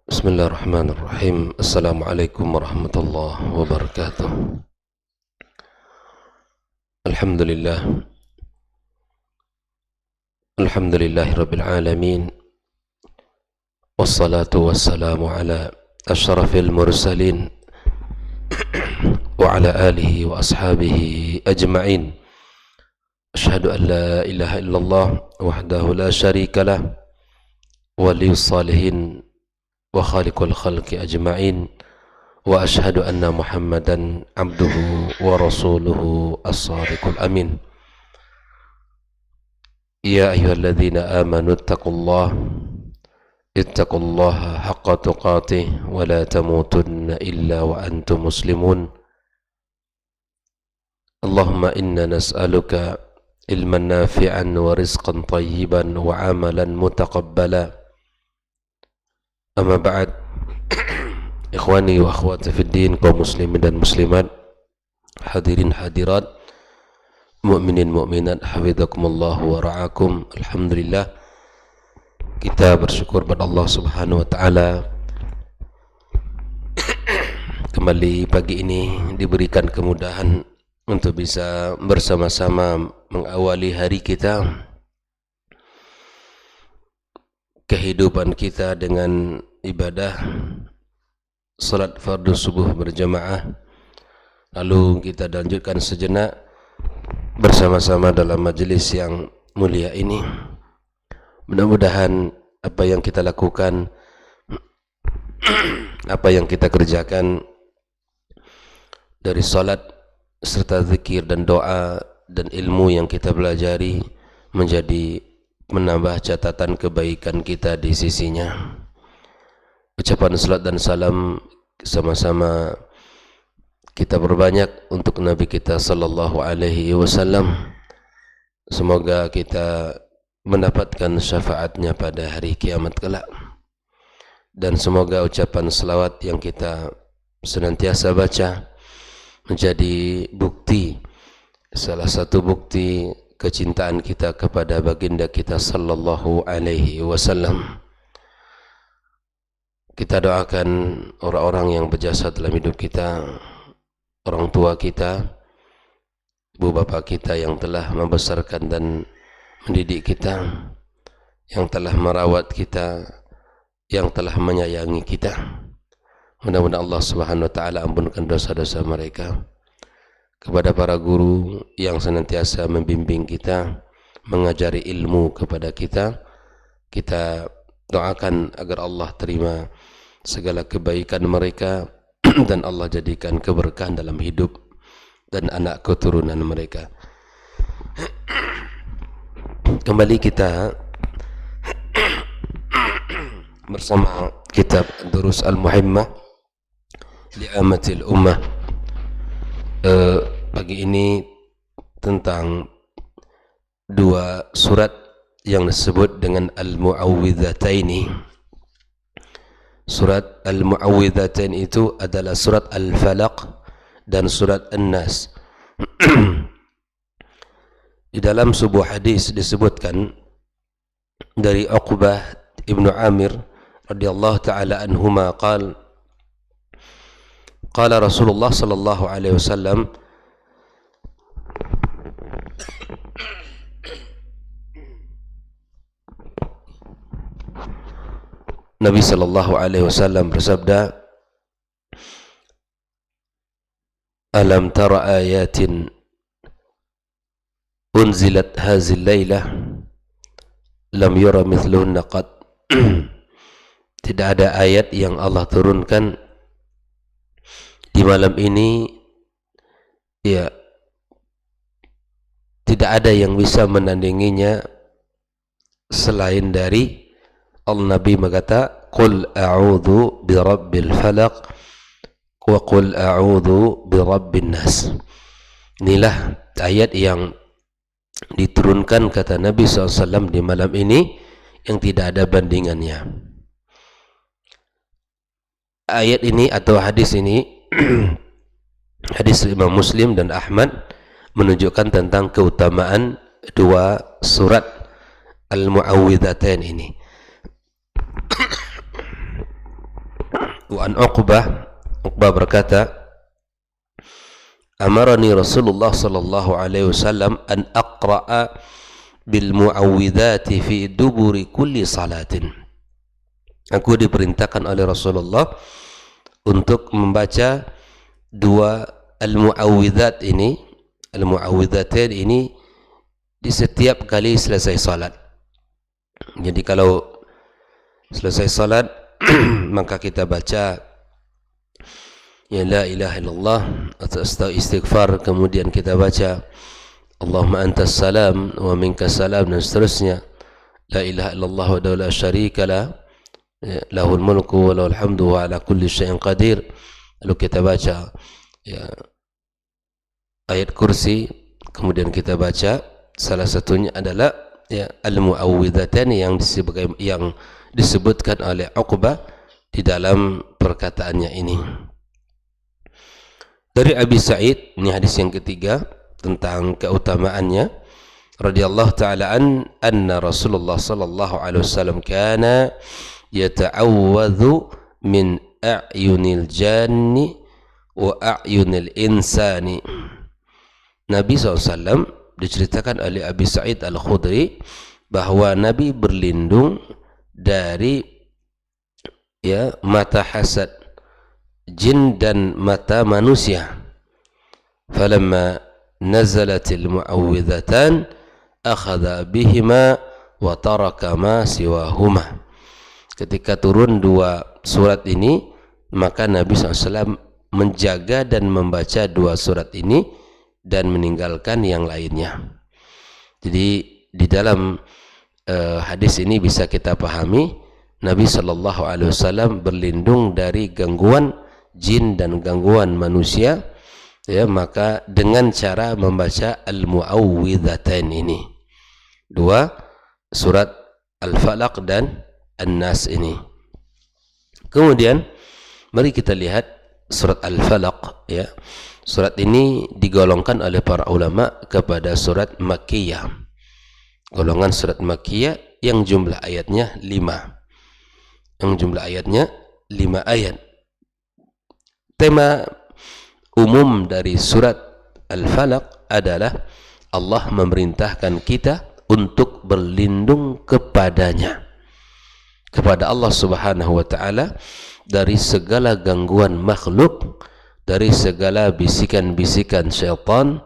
Bismillahirrahmanirrahim. Assalamualaikum warahmatullahi wabarakatuh. Alhamdulillah. Alhamdulillahi rabbil alamin. Wassalatu wassalamu ala ashrafil mursalin wa ala alihi wa ashabihi ajma'in. Asyhadu an la ilaha illallah wahdahu la syarika lah, waliyus salihin wa khaliqul khalqi ajma'in, wa ashhadu anna Muhammadan abduhu wa rasuluhu as-sadiqul amin. Ya ayyuhalladzina amanu ittaqullaha haqqa tuqatih wa la tamutunna illa wa antum muslimun. Allahumma inna nas'aluka ilman nafi'an wa rizqan tayyiban wa amalan mutaqabbala. Amma ba'd. Ikhwani wa akhwati fid din, kaum muslimin dan muslimat, hadirin hadirat, mukminin mukminat, hafizakumullah wa ra'akum. Alhamdulillah, kita bersyukur pada Allah Subhanahu wa taala, kembali pagi ini diberikan kemudahan untuk bisa bersama-sama mengawali hari kita, kehidupan kita dengan ibadah salat fardu subuh berjamaah. Lalu kita lanjutkan sejenak bersama-sama dalam majlis yang mulia ini. Mudah-mudahan apa yang kita lakukan, apa yang kita kerjakan dari salat serta zikir dan doa dan ilmu yang kita pelajari menjadi menambah catatan kebaikan kita di sisinya. Ucapan salat dan salam sama-sama kita berbanyak untuk Nabi kita sallallahu alaihi wasallam. Semoga kita mendapatkan syafaatnya pada hari kiamat kelak. Dan semoga ucapan selawat yang kita senantiasa baca menjadi bukti, salah satu bukti kecintaan kita kepada baginda kita sallallahu alaihi wasallam. Kita doakan orang-orang yang berjasa dalam hidup kita, orang tua kita, ibu bapa kita yang telah membesarkan dan mendidik kita, yang telah merawat kita, yang telah menyayangi kita. Mudah-mudahan Allah Subhanahu wa taala ampunkan dosa-dosa mereka. Kepada para guru yang senantiasa membimbing kita, mengajari ilmu kepada kita, kita doakan agar Allah terima segala kebaikan mereka dan Allah jadikan keberkahan dalam hidup dan anak keturunan mereka. Kembali kita bersama kitab Durus Al-Muhimmah Li'amatil Ummah. Pagi ini tentang dua surat yang disebut dengan Al-Mu'awwidhataini. Surat Al-Mu'awwidhatain itu adalah surat Al-Falaq dan surat An-Nas. Di dalam sebuah hadis disebutkan dari Uqbah ibnu Amir radhiyallahu taala anhuma qala Rasulullah sallallahu alaihi wasallam, Nabi sallallahu alaihi wasallam bersabda, "Alam tara ayatin unzilat hazil lailah lam yura mithlunna qad." Tidak ada ayat yang Allah turunkan di malam ini, ya, tidak ada yang bisa menandinginya selain dari Allah. Nabi berkata, "Qul a'udzu birabbil falaq wa qul a'udzu birabbin nas." Inilah ayat yang diturunkan, kata Nabi SAW, di malam ini yang tidak ada bandingannya. Ayat ini atau hadis ini hadis Imam Muslim dan Ahmad menunjukkan tentang keutamaan dua surat Al-Mu'awwidhatain ini. an Uqbah berkata, amarani Rasulullah sallallahu alaihi wasallam an aqra'a bil muawwidhati fi duburi kulli salatin. Aku diperintahkan oleh Rasulullah untuk membaca dua al-muawwidhat ini, al-muawwidhatain ini di setiap kali selesai salat. Jadi kalau selesai salat maka kita baca ya la ilaha illallah atau istighfar, kemudian kita baca Allahumma antas salam wa minkas salam dan seterusnya. La ilaha illallah wa la syarika lah, lahul mulku wa lahul hamdu wa ala kulli syai'in qadir. Lalu kita baca ya ayat kursi, kemudian kita baca salah satunya adalah ya al-muawwidhatan yang disebutkan oleh Uqbah di dalam perkataannya ini. Dari Abi Sa'id, ini hadis yang ketiga tentang keutamaannya, radhiyallahu ta'ala anna Rasulullah sallallahu alaihi wasallam kana yata'awwadhu min a'yunil janni wa a'yunil insani. Nabi SAW diceritakan oleh Abi Sa'id Al-Khudri bahwa Nabi berlindung dari ya mata hasad jin dan mata manusia. Falamma nazalatil muawwidhatan akhadha bihima wa taraka ma siwahuma. Ketika turun dua surat ini, maka Nabi SAW menjaga dan membaca dua surat ini dan meninggalkan yang lainnya. Jadi di dalam hadis ini bisa kita pahami Nabi Shallallahu Alaihi Wasallam berlindung dari gangguan jin dan gangguan manusia, ya, maka dengan cara membaca al-muawwidhatain ini, dua surat Al-Falaq dan An-Nas ini. Kemudian mari kita lihat surat Al-Falaq, ya. Surat ini digolongkan oleh para ulama kepada surat Makkiyah. Golongan surat Makkiyah yang jumlah ayatnya 5. Yang jumlah ayatnya 5 ayat. Tema umum dari surat Al-Falaq adalah Allah memerintahkan kita untuk berlindung kepadanya, kepada Allah Subhanahu wa ta'ala, dari segala gangguan makhluk, dari segala bisikan-bisikan syaitan,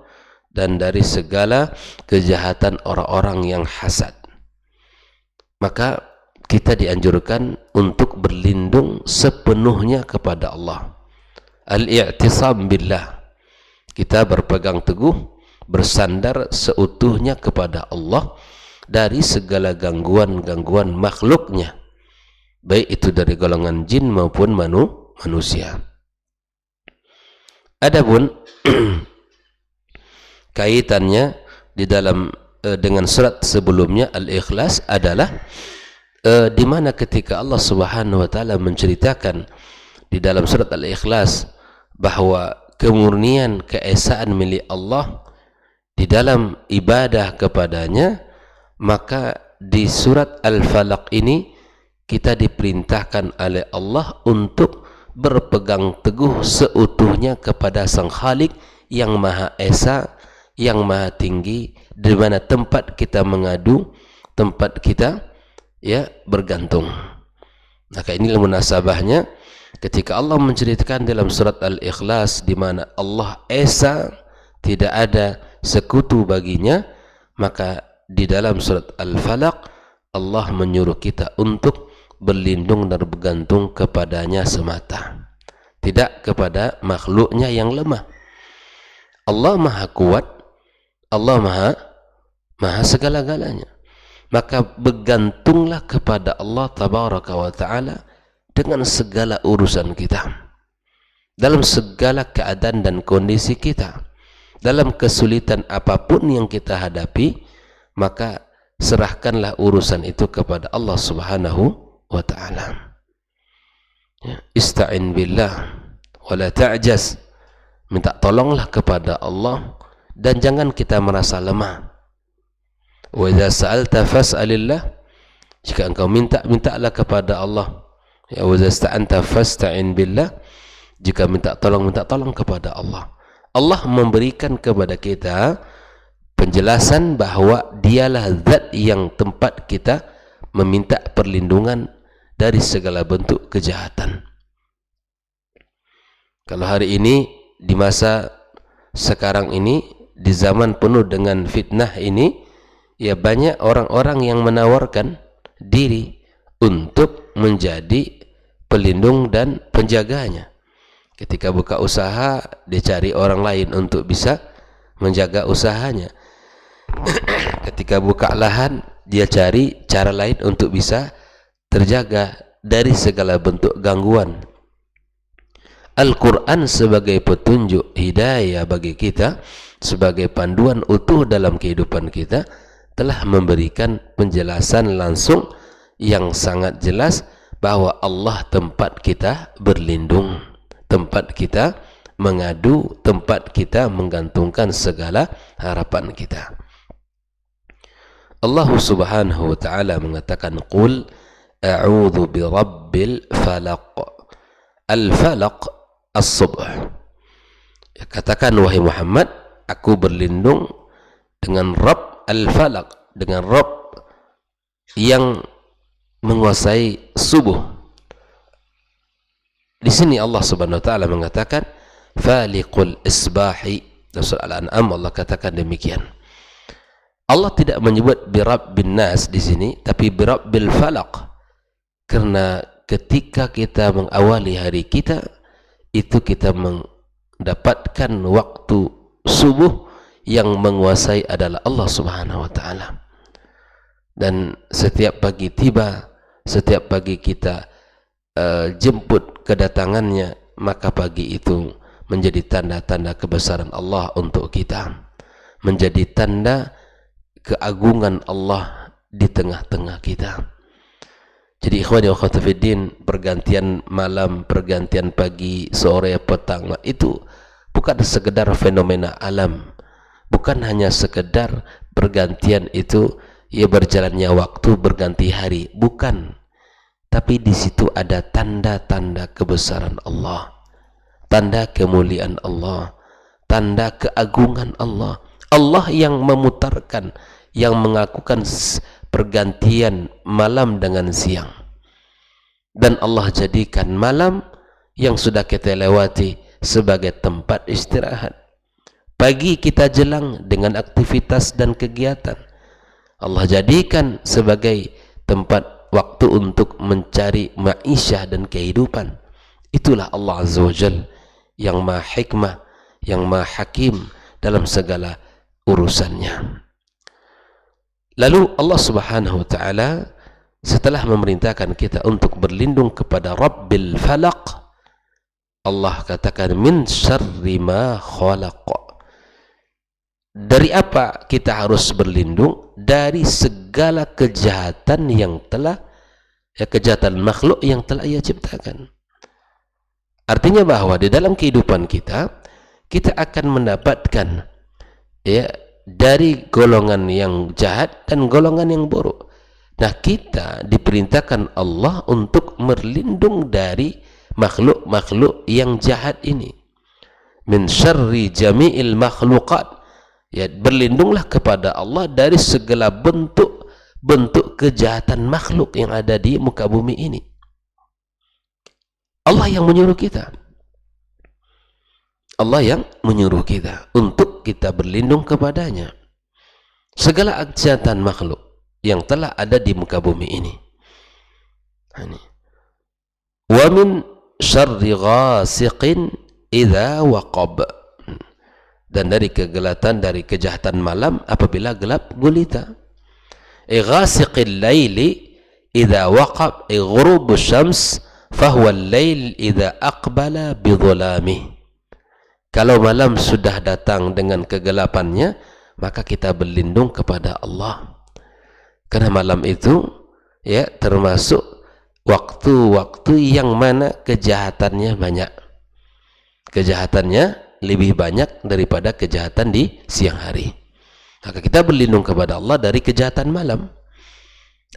dan dari segala kejahatan orang-orang yang hasad. Maka kita dianjurkan untuk berlindung sepenuhnya kepada Allah. Al-i'tisam billah, kita berpegang teguh, bersandar seutuhnya kepada Allah dari segala gangguan-gangguan makhluknya, baik itu dari golongan jin maupun manusia. Adapun kaitannya di dalam dengan surat sebelumnya Al-Ikhlas adalah di mana ketika Allah Subhanahu wa taala menceritakan di dalam surat Al-Ikhlas bahwa kemurnian keesaan milik Allah di dalam ibadah kepadanya, maka di surat Al-Falaq ini kita diperintahkan oleh Allah untuk berpegang teguh seutuhnya kepada Sang Khalik yang Maha Esa, yang Maha Tinggi, di mana tempat kita mengadu, tempat kita ya bergantung. Maka inilah munasabahnya ketika Allah menceritakan dalam surat Al-Ikhlas di mana Allah Esa, tidak ada sekutu baginya, maka di dalam surat Al-Falaq Allah menyuruh kita untuk berlindung dan bergantung kepadanya semata, tidak kepada makhluknya yang lemah. Allah Maha Kuat, Allah Maha segala-galanya. Maka bergantunglah kepada Allah Tabaraka wa Ta'ala dengan segala urusan kita, dalam segala keadaan dan kondisi kita, dalam kesulitan apapun yang kita hadapi, maka serahkanlah urusan itu kepada Allah Subhanahu wa ta'ala. Ista'in billah wa la ta'jaz, minta tolonglah kepada Allah dan jangan kita merasa lemah. Wa idza sa'alta fas'alillah, jika engkau minta, mintalah kepada Allah. Ya, wa zasta'anta fasta'in billah. Jika minta tolong kepada Allah. Allah memberikan kepada kita penjelasan bahwa dialah zat yang tempat kita meminta perlindungan dari segala bentuk kejahatan. Kalau hari ini, di masa sekarang ini, di zaman penuh dengan fitnah ini, ya banyak orang-orang yang menawarkan diri untuk menjadi pelindung dan penjaganya. Ketika buka usaha, dia cari orang lain untuk bisa menjaga usahanya. Ketika buka lahan, dia cari cara lain untuk bisa terjaga dari segala bentuk gangguan. Al-Quran sebagai petunjuk hidayah bagi kita, sebagai panduan utuh dalam kehidupan kita, telah memberikan penjelasan langsung yang sangat jelas bahwa Allah tempat kita berlindung, tempat kita mengadu, tempat kita menggantungkan segala harapan kita. Allah Subhanahu wa ta'ala mengatakan, qul a'udzu birabbil falaq. Al-falaq as-subh. Ya, katakan wahai Muhammad, aku berlindung dengan Rabb al-falaq, dengan Rabb yang menguasai subuh. Di sini Allah Subhanahu wa ta'ala mengatakan faliqul isbahi. Dalam surah Al-An'am Allah katakan demikian. Allah tidak menyebut birabbin nas di sini, tapi birabbil falaq. Karena ketika kita mengawali hari kita, itu kita mendapatkan waktu subuh yang menguasai adalah Allah Subhanahu wa ta'ala. Dan setiap pagi tiba, setiap pagi kita jemput kedatangannya, maka pagi itu menjadi tanda-tanda kebesaran Allah untuk kita, menjadi tanda keagungan Allah di tengah-tengah kita. Jadi ikhwani wa akhwati fiddin, pergantian malam, pergantian pagi, sore, petang, itu bukan sekedar fenomena alam, bukan hanya sekedar pergantian itu ya berjalannya waktu, berganti hari, bukan. Tapi di situ ada tanda-tanda kebesaran Allah, tanda kemuliaan Allah, tanda keagungan Allah. Allah yang memutarkan, yang mengakukan pergantian malam dengan siang. Dan Allah jadikan malam yang sudah kita lewati sebagai tempat istirahat. Pagi kita jelang dengan aktivitas dan kegiatan. Allah jadikan sebagai tempat waktu untuk mencari ma'isyah dan kehidupan. Itulah Allah Azza wa Jal yang maha hikmah, yang maha hakim dalam segala urusannya. Lalu Allah Subhanahu wa ta'ala setelah memerintahkan kita untuk berlindung kepada Rabbil Falaq, Allah katakan min syarri ma khalaq. Dari apa kita harus berlindung? Dari segala kejahatan yang telah, ya, kejahatan makhluk yang telah Ia ciptakan. Artinya bahwa di dalam kehidupan kita, kita akan mendapatkan, ya, dari golongan yang jahat dan golongan yang buruk. Nah, kita diperintahkan Allah untuk berlindung dari makhluk-makhluk yang jahat ini. Min syarri jami'il makhluqat. Ya, berlindunglah kepada Allah dari segala bentuk kejahatan makhluk yang ada di muka bumi ini. Allah yang menyuruh kita. Allah yang menyuruh kita untuk kita berlindung kepadanya. Segala kejahatan makhluk yang telah ada di muka bumi ini. Wa min syarri ghasiqin idza waqab. Dan dari kegelatan, dari kejahatan malam apabila gelap gulita. Ghasiqil laili idza waqab, ghurubus syams fahuwa al-lail idza aqbala bi dhulamihi. Kalau malam sudah datang dengan kegelapannya, maka kita berlindung kepada Allah. Karena malam itu, ya, termasuk waktu-waktu yang mana kejahatannya banyak. Kejahatannya lebih banyak daripada kejahatan di siang hari. Maka kita berlindung kepada Allah dari kejahatan malam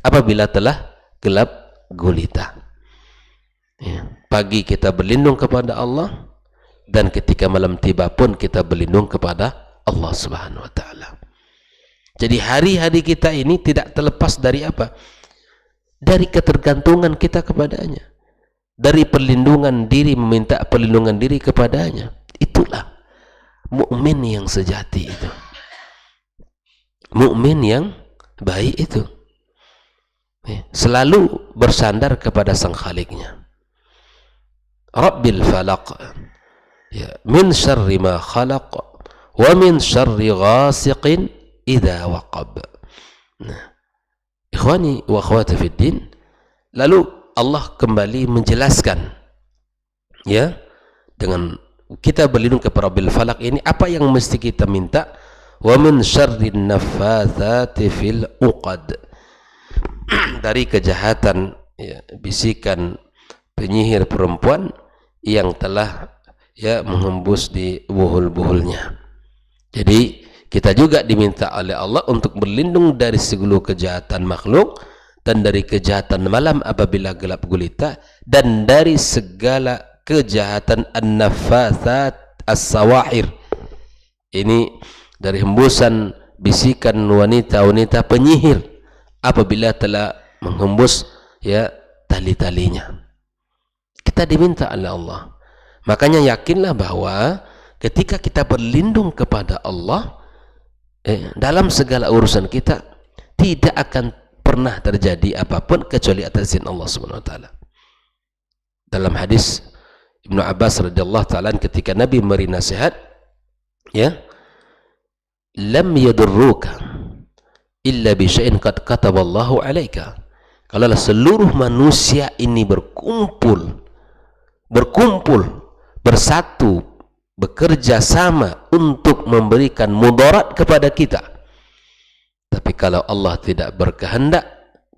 apabila telah gelap gulita. pagi kita berlindung kepada Allah, dan ketika malam tiba pun kita berlindung kepada Allah Subhanahu wa taala. Jadi hari-hari kita ini tidak terlepas dari apa? Dari ketergantungan kita kepadanya. Dari perlindungan diri, meminta perlindungan diri kepadanya. Itulah mukmin yang sejati itu. Mukmin yang baik itu. Selalu bersandar kepada Sang Khaliknya. Rabbil falaq. Ya, min syarri ma khalaq wa min syarri ghasiqin idza waqab. Nah, ikhwani wa akhwati fid din, lalu Allah kembali menjelaskan, ya, dengan kita berlindung kepada Rabbil falaq ini, apa yang mesti kita minta? Wa min syarri naffatsati fil uqad. Dari kejahatan, ya, bisikan penyihir perempuan yang telah, ya, menghembus di buhul-buhulnya. Jadi kita juga diminta oleh Allah untuk berlindung dari segala kejahatan makhluk dan dari kejahatan malam apabila gelap gulita, dan dari segala kejahatan an-naffatsat as-sawahir. Ini dari hembusan bisikan wanita-wanita penyihir apabila telah menghembus, ya, tali-talinya. Kita diminta oleh Allah. Makanya yakinlah bahwa ketika kita berlindung kepada Allah, dalam segala urusan kita tidak akan pernah terjadi apapun kecuali atas izin Allah Subhanahu wa taala. Dalam hadis Ibnu Abbas radhiyallahu taala ketika Nabi memberi nasihat, ya, lam yadurruka illa bi syai'in qad kataballahu 'alaika. Kalau seluruh manusia ini berkumpul, bersatu, bekerja sama untuk memberikan mudarat kepada kita, tapi kalau Allah tidak berkehendak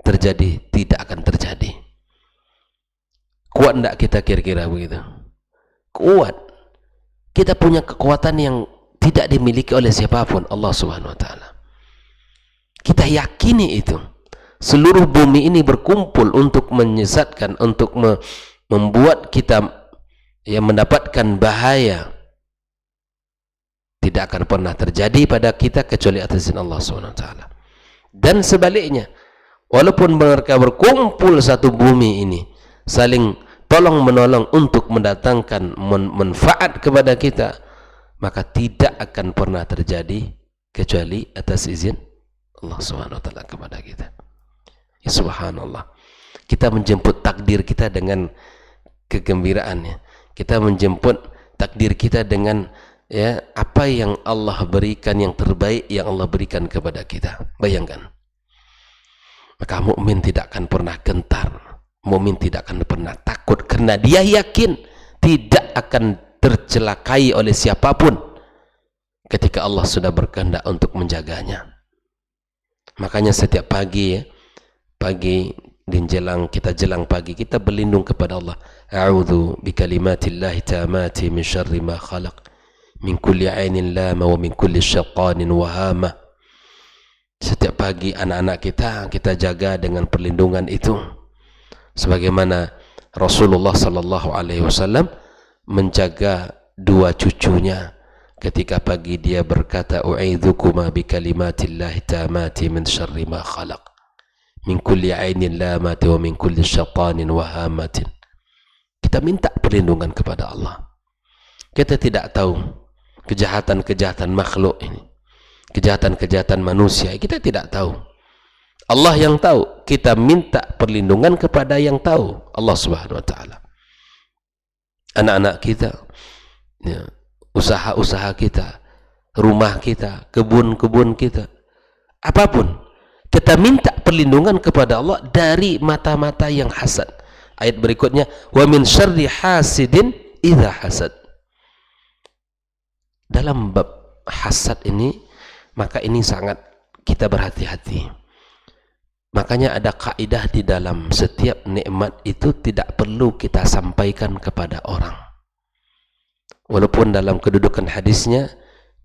terjadi, tidak akan terjadi. Kuat enggak kita kira-kira begitu? Kuat. Kita punya kekuatan yang tidak dimiliki oleh siapapun, Allah Subhanahu wa taala. Kita yakini itu. Seluruh bumi ini berkumpul untuk menyesatkan, untuk membuat kita, yang mendapatkan bahaya, tidak akan pernah terjadi pada kita kecuali atas izin Allah SWT. Dan sebaliknya, walaupun mereka berkumpul satu bumi ini, saling tolong menolong untuk mendatangkan manfaat kepada kita, maka tidak akan pernah terjadi kecuali atas izin Allah SWT kepada kita. Ya, subhanallah. Kita menjemput takdir kita dengan kegembiraannya. Kita menjemput takdir kita dengan, ya, apa yang Allah berikan, yang terbaik yang Allah berikan kepada kita. Bayangkan. Maka mukmin tidak akan pernah gentar, mukmin tidak akan pernah takut, karena dia yakin tidak akan tercelakai oleh siapapun ketika Allah sudah berkehendak untuk menjaganya. Makanya setiap pagi, ya, pagi jelang pagi, kita berlindung kepada Allah. A'udzu bikalimatillahi tammati min syarri ma khalaq, min kulli ainin lama wa min kulli syaitanin wahama. Setiap pagi anak-anak kita jaga dengan perlindungan itu, sebagaimana Rasulullah sallallahu alaihi wasallam menjaga dua cucunya ketika pagi. Dia berkata, u'idzukuma bikalimatillahi tammati min syarri ma khalaq, min kulli ainin lamati wa min kulli syaitanin wahamatin. Kita minta perlindungan kepada Allah. Kita tidak tahu kejahatan-kejahatan makhluk ini, kejahatan-kejahatan manusia, kita tidak tahu. Allah yang tahu. Kita minta perlindungan kepada yang tahu, Allah Subhanahu wa taala. Anak-anak kita, ya, usaha-usaha kita, rumah kita, kebun-kebun kita, apapun, kita minta perlindungan kepada Allah dari mata-mata yang hasad. Ayat berikutnya, wa min syarri hasidin idza hasad. Dalam bab hasad ini, maka ini sangat kita berhati-hati. Makanya ada kaidah di dalam setiap nikmat itu tidak perlu kita sampaikan kepada orang. Walaupun dalam kedudukan hadisnya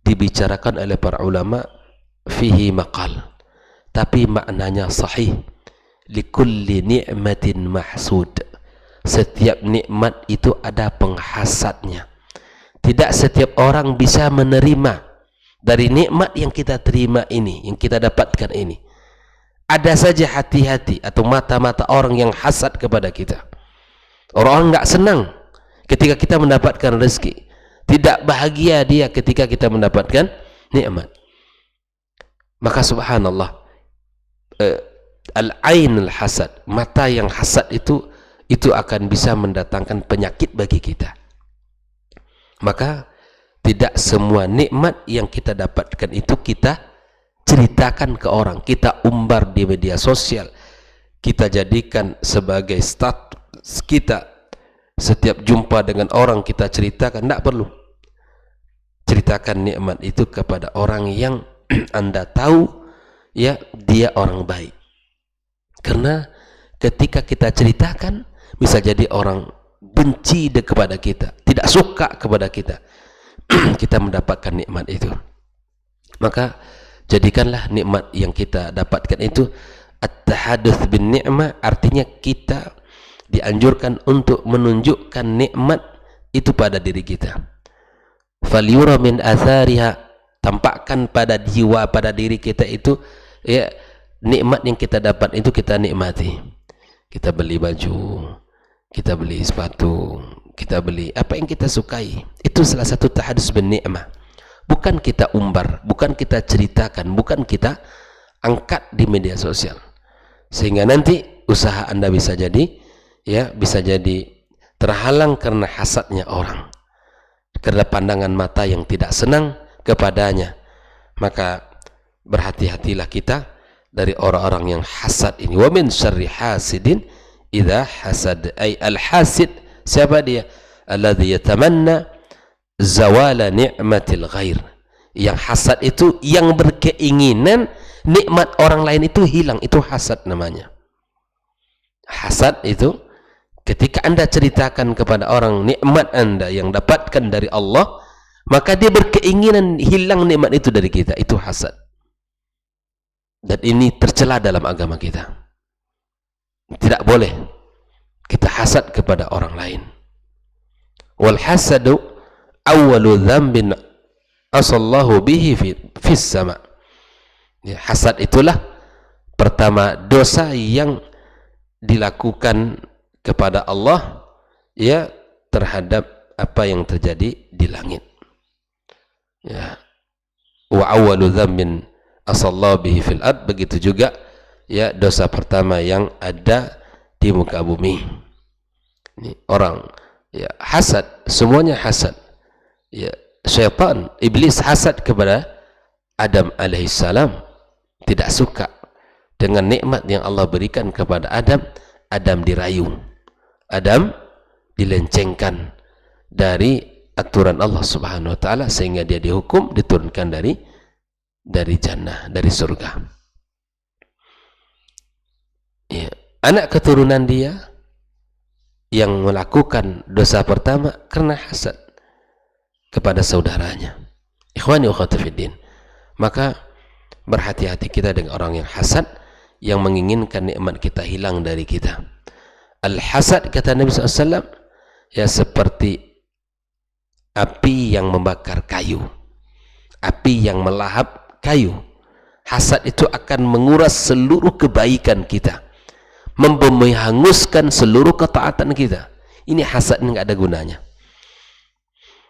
dibicarakan oleh para ulama fihi maqal, tapi maknanya sahih. Likulli ni'matin mahsud. setiap nikmat itu ada penghasadnya. Tidak setiap orang bisa menerima dari nikmat yang kita terima ini, yang kita dapatkan ini. Ada saja hati-hati atau mata-mata orang yang hasad kepada kita. Orang nggak senang ketika kita mendapatkan rezeki, tidak bahagia dia ketika kita mendapatkan nikmat. Maka subhanallah, al-ain al-hasad, mata yang hasad itu akan bisa mendatangkan penyakit bagi kita. Maka tidak semua nikmat yang kita dapatkan itu kita ceritakan ke orang, kita umbar di media sosial, kita jadikan sebagai status kita. Setiap jumpa dengan orang kita ceritakan. Tidak perlu. Ceritakan nikmat itu kepada orang yang Anda tahu ya dia orang baik. Karena ketika kita ceritakan, bisa jadi orang benci kepada kita, tidak suka kepada kita. Kita mendapatkan nikmat itu. Maka jadikanlah nikmat yang kita dapatkan itu at-tahadduts bin ni'mah, artinya kita dianjurkan untuk menunjukkan nikmat itu pada diri kita. Falyura min athariha, tampakkan pada jiwa, pada diri kita itu ya nikmat yang kita dapat itu kita nikmati. Kita beli baju, kita beli sepatu, kita beli apa yang kita sukai. Itu salah satu tahadduts bin ni'mah. Bukan kita umbar, bukan kita ceritakan, bukan kita angkat di media sosial. Sehingga nanti usaha Anda bisa jadi terhalang karena hasadnya orang, karena pandangan mata yang tidak senang kepadanya. Maka berhati-hatilah kita dari orang-orang yang hasad ini. Wa min syarri hasidin idza hasad, ay al-hasid, siapa dia? Alladhi yatamanna zawala ni'matil ghair. Yang hasad itu yang berkeinginan nikmat orang lain itu hilang, itu hasad namanya. Hasad itu ketika Anda ceritakan kepada orang nikmat Anda yang dapatkan dari Allah, maka dia berkeinginan hilang nikmat itu dari kita, itu hasad. Dan ini tercela dalam agama kita. Tidak boleh kita hasad kepada orang lain. Wal hasadu awwalu dzambin asallahu bihi fis sama. Ya, hasad itulah pertama dosa yang dilakukan kepada Allah ya terhadap apa yang terjadi di langit. Ya. Wa awwalu dzambin asallahu bihi fil ard, begitu juga ya dosa pertama yang ada di muka bumi. Ini orang ya hasad, semuanya hasad. Ya, syaitan, iblis hasad kepada Adam alaihissalam, tidak suka dengan nikmat yang Allah berikan kepada Adam. Adam dirayu, Adam dilencengkan dari aturan Allah Subhanahu wa taala, sehingga dia dihukum, diturunkan dari jannah, dari surga. Ya, anak keturunan dia yang melakukan dosa pertama karena hasad kepada saudaranya. Ikhwani wa akhwati fiddin. Maka berhati-hati kita dengan orang yang hasad, yang menginginkan nikmat kita hilang dari kita. Al-hasad, kata Nabi SAW, ya seperti api yang membakar kayu, api yang melahap kayu. Hasad itu akan menguras seluruh kebaikan kita, menghanguskan seluruh ketaatan kita. Ini hasad ini nggak ada gunanya.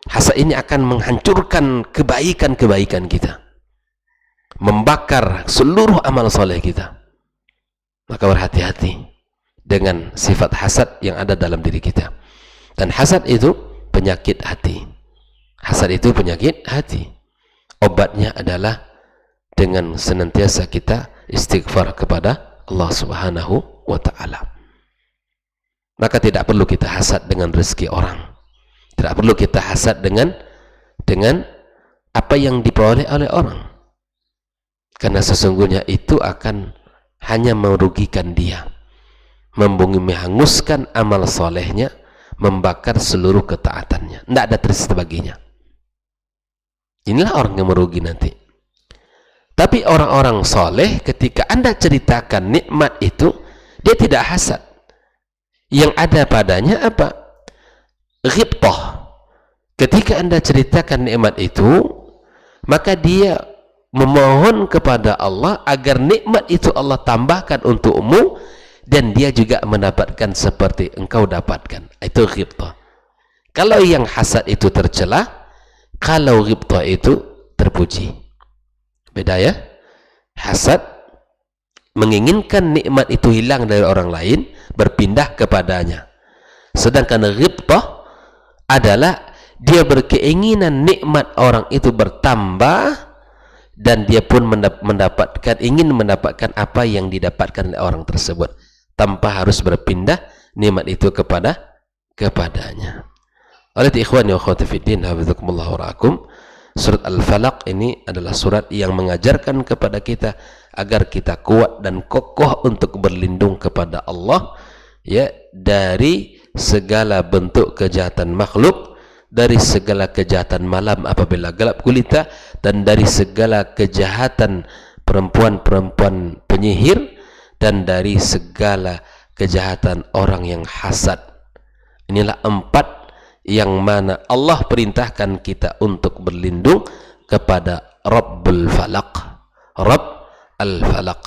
Hasad ini akan menghancurkan kebaikan-kebaikan kita, membakar seluruh amal soleh kita. Maka berhati-hati dengan sifat hasad yang ada dalam diri kita. Dan hasad itu penyakit hati. Hasad itu penyakit hati. Obatnya adalah dengan senantiasa kita istighfar kepada Allah Subhanahu wa ta'ala. Maka tidak perlu kita hasad dengan rezeki orang, tidak perlu kita hasad dengan apa yang diperoleh oleh orang, karena sesungguhnya itu akan hanya merugikan dia, menghanguskan amal solehnya, membakar seluruh ketaatannya. Tidak ada tersisa baginya. Inilah orang yang merugi nanti. Tapi orang-orang soleh, ketika Anda ceritakan nikmat itu, dia tidak hasad. Yang ada padanya apa? Ghibtah. Ketika Anda ceritakan nikmat itu, maka dia memohon kepada Allah agar nikmat itu Allah tambahkan untukmu, dan dia juga mendapatkan seperti engkau dapatkan. Itu ghibtah. Kalau yang hasad itu tercela, kalau ghibtah itu terpuji. Beda ya? Hasad menginginkan nikmat itu hilang dari orang lain, berpindah kepadanya. Sedangkan ghibtah adalah dia berkeinginan nikmat orang itu bertambah, dan dia pun ingin mendapatkan apa yang didapatkan oleh orang tersebut, tanpa harus berpindah nikmat itu kepadanya. Oleh ikhwani wa akhwati fiddin, hafizakumullah wa ra'akum, surat Al-Falaq ini adalah surat yang mengajarkan kepada kita agar kita kuat dan kokoh untuk berlindung kepada Allah, ya, dari segala bentuk kejahatan makhluk, dari segala kejahatan malam apabila gelap gulita, dan dari segala kejahatan perempuan-perempuan penyihir, dan dari segala kejahatan orang yang hasad. Inilah 4 yang mana Allah perintahkan kita untuk berlindung kepada Rabbul Falaq, Rabb al-Falaq.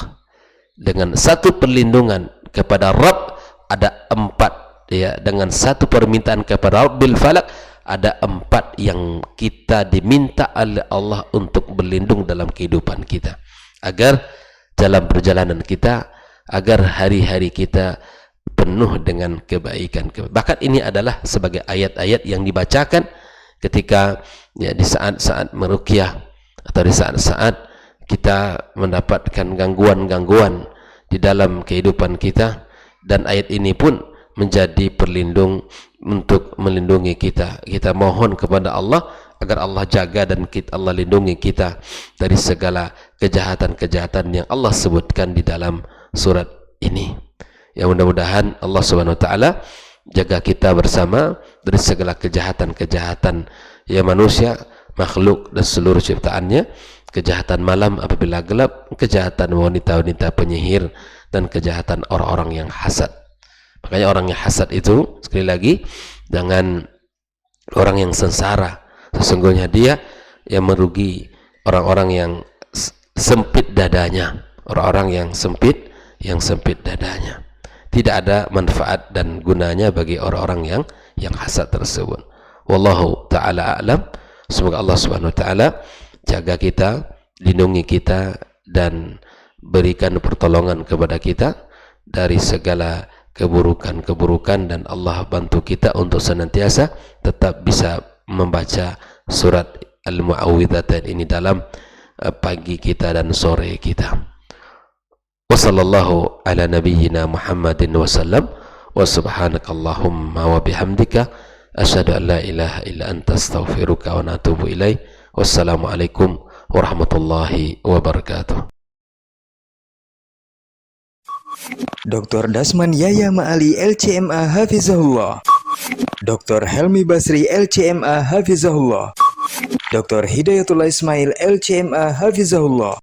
Dengan satu perlindungan kepada Rabb ada 4, ya, dengan satu permintaan kepada Rabbil Falaq ada 4 yang kita diminta oleh Allah untuk berlindung dalam kehidupan kita, agar dalam perjalanan kita, agar hari-hari kita penuh dengan kebaikan. Bahkan ini adalah sebagai ayat-ayat yang dibacakan ketika, ya, di saat-saat meruqyah atau di saat-saat kita mendapatkan gangguan-gangguan di dalam kehidupan kita, dan ayat ini pun menjadi perlindung untuk melindungi kita. Kita mohon kepada Allah agar Allah jaga dan Allah lindungi kita dari segala kejahatan-kejahatan yang Allah sebutkan di dalam surat ini. Ya, mudah-mudahan Allah Subhanahu wa taala jaga kita bersama dari segala kejahatan-kejahatan, ya, manusia, makhluk dan seluruh ciptaannya, kejahatan malam apabila gelap, kejahatan wanita-wanita penyihir, dan kejahatan orang-orang yang hasad. Makanya orang yang hasad itu, sekali lagi, jangan orang yang sengsara. Sesungguhnya dia yang merugi orang-orang yang sempit dadanya, orang-orang yang sempit dadanya. Tidak ada manfaat dan gunanya bagi orang-orang yang hasad tersebut. Wallahu ta'ala a'lam. Semoga Allah Subhanahu wa taala jaga kita, lindungi kita, dan berikan pertolongan kepada kita dari segala keburukan-keburukan, dan Allah bantu kita untuk senantiasa tetap bisa membaca surat Al-Mu'awwidhatayn ini dalam pagi kita dan sore kita. Wassallallahu ala nabiyyina Muhammadin wasallam, wa subhanakallahumma wa bihamdika asyhadu an la ilaha illa anta astaghfiruka wa atubu ilaik. Wassalamualaikum warahmatullahi wabarakatuh. Dr. Dasman Yahya Ma'ali LCMA Hafizahullah, Dr. Helmi Basri LCMA Hafizahullah, Dr. Hidayatullah Ismail LCMA Hafizahullah,